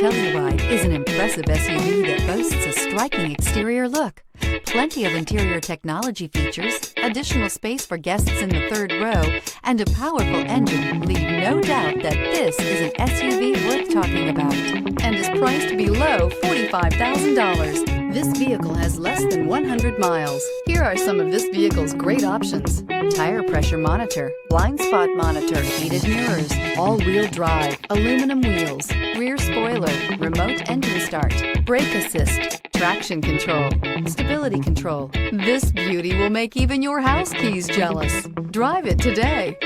Telluride is an impressive SUV that boasts a striking exterior look. Plenty of interior technology features, additional space for guests in the third row, and a powerful engine leave no doubt that this is an SUV worth talking about and is priced below $45,000. This vehicle has less than 100 miles. Here are some of this vehicle's great options: tire pressure monitor, blind spot monitor, heated mirrors, all-wheel drive, aluminum wheels, rear spoiler, remote engine start, brake assist, traction control, stability control. This beauty will make even your house keys jealous. Drive it today.